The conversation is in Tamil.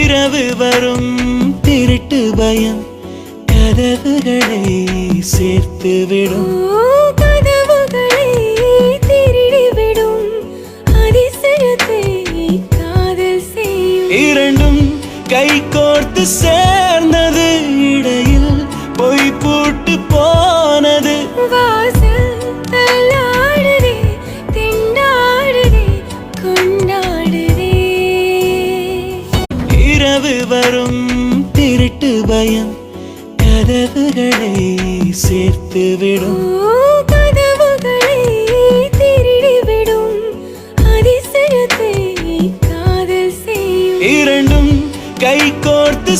இரவு வரும் திருட்டு பயம் கதவுகளை சேர்த்துவிடும். கதவுகளை திருடிவிடும் அதிசயத்தை காதல் செய்யும். இரண்டும் கை கோர்த்து சேர்ந்தது, இடையில் பொய் பூட்டு போனது. வாசல் தள்ளாடுதே, திண்டாடுதே, கொண்டாடுதே. இரவு வரும் திருட்டு பயம் கதவுகளை சேர்த்துவிடும். கதவுகளை திருடிவிடும் அதிசயத்தை காதல் செய்யும். இரண்டும் கை கோர்த்து